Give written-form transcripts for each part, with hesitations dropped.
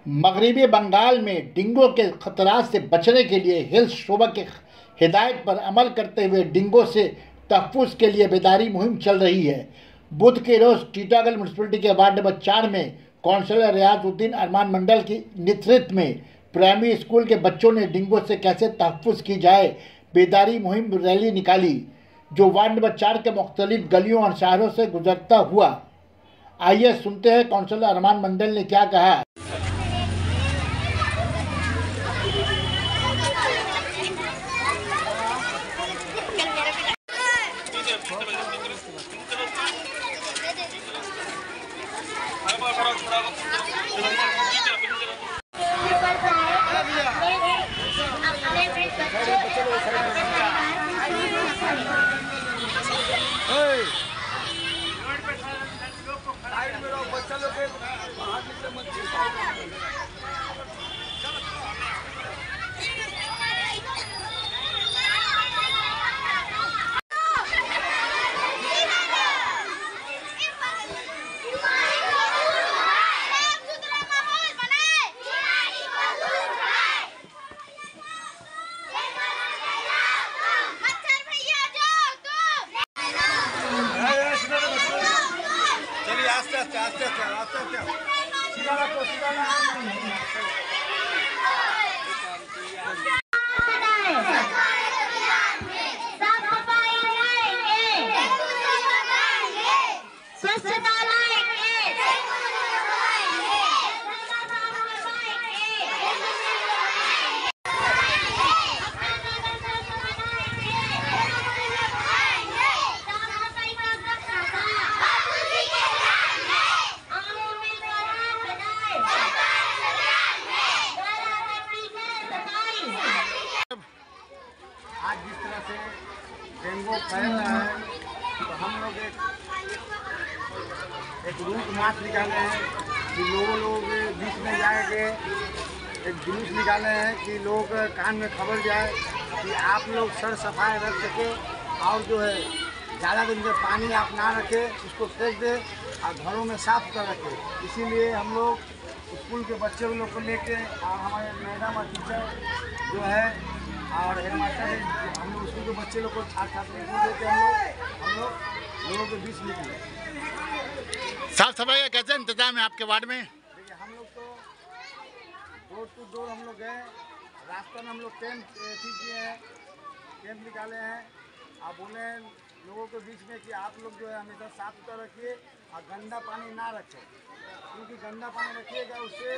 मगरबी बंगाल में डेंगू के खतरात से बचने के लिए हेल्थ शोबा की हिदायत पर अमल करते हुए डेंगू से तहफ़्फ़ुज़ के लिए बेदारी मुहिम चल रही है। बुध के रोज़ टीटागढ़ म्यूनसिपलिटी के वार्ड नंबर 4 में काउंसलर रियाजुद्दीन अरमान मंडल की नेतृत्व में प्राइमरी स्कूल के बच्चों ने डेंगू से कैसे तहफ़्फ़ुज़ की जाए बेदारी मुहिम रैली निकाली, जो वार्ड नंबर 4 के मुख्तलिफ गलियों और शहरों से गुजरता हुआ। आइए सुनते हैं काउंसलर अरमान मंडल ने क्या कहा। आज जिस तरह से डेंगू फैल रहा है तो हम लोग एक रूट मार्च निकाले हैं कि लोग बीच में जाएंगे, एक जुलूस निकाले हैं कि लोग कान में खबर जाए कि आप लोग सर सफाई रख सके और जो है ज़्यादा दिन से पानी आप ना रखें, उसको फेंक दें और घरों में साफ कर रखें। इसीलिए हम लोग स्कूल के बच्चे लोग को लेके और हमारे मैडम और टीचर जो है और हेडमास्टर है, हम लोग स्कूल के बच्चे लोग को छात्र देते हम लोग लोगों के बीच निकले। साफ सफाई का कैसे इंतजाम है आपके वार्ड में? देखिए हम लोग तो डोर टू डोर हम लोग गए, रास्ते में हम लोग कैंप किए हैं, कैंप निकाले हैं और बोले लोगों के बीच में कि आप लोग जो है हमेशा साफ सुथरा रखिए और गंदा पानी ना रखें, क्योंकि गंदा पानी रखिएगा उससे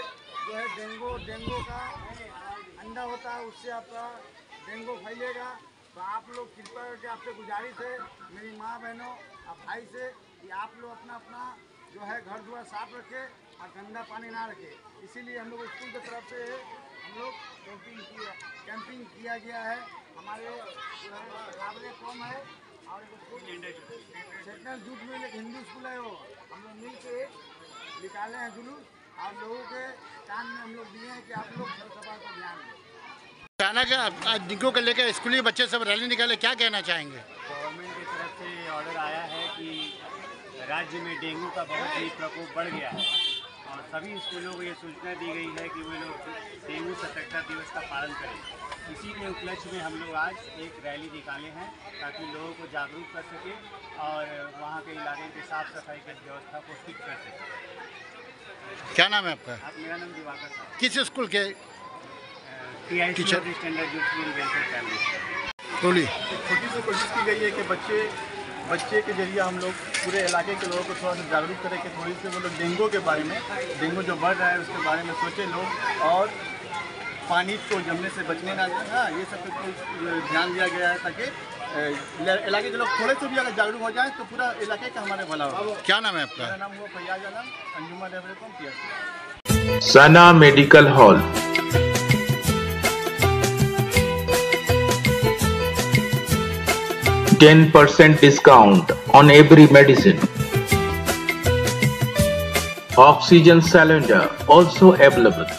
जो है डेंगू का अंडा होता है, उससे आपका डेंगू फैलेगा। तो आप लोग कृपया करके आपसे गुजारिश है मेरी माँ बहनों और भाई से कि आप लोग अपना जो है घर द्वार साफ रखें और गंदा पानी ना रखें। इसीलिए हम लोग स्कूल की तरफ से हम लोग कैंपिंग किया गया है। हमारे जो है काबिले कौम है और सेक्शनल जूट में एक हिंदू स्कूल है, वो हम लोग मिल के निकाले हैं जुलूस और लोगों के कान में हम लोग दिए हैं कि आप लोग सफाई पर ध्यान दें। अचानक आज डेंगू को लेकर स्कूली बच्चे सब रैली निकाले, क्या कहना चाहेंगे? गवर्नमेंट की तरफ से ऑर्डर आया है कि राज्य में डेंगू का बहुत ही प्रकोप बढ़ गया है और सभी स्कूलों को ये सूचना दी गई है कि वे लोग डेंगू सतर्कता दिवस का पालन करें। इसी के उपलक्ष्य में हम लोग आज एक रैली निकाले हैं ताकि लोगों को जागरूक कर सके और वहाँ के इलाके की साफ सफाई की व्यवस्था को ठीक कर सके। क्या नाम है आपका? मेरा नाम दिवाकर साहब। किस स्कूल के teacher? Standard jute school welfare family. बोली छोटी सी कोशिश की गई है कि बच्चे के जरिए हम लोग पूरे इलाके के लोगों को थोड़ा सा जागरूक करें कि थोड़ी सी वो लोग डेंगू के बारे में, डेंगू जो बढ़ रहा है उसके बारे में सोचे लोग और पानी को जमने से बचने ना दें। हाँ, ये सब कुछ ध्यान दिया गया है ताकि इलाके के लोग थोड़े से भी अगर जागरूक हो जाएं तो पूरा इलाके का हमारे भला हो। क्या नाम है आपका? मेरा नाम हुआ फैयाज आलम, अंजुमन development PSC। Sana Medical Hall. 10% discount on every medicine. Oxygen cylinder also available.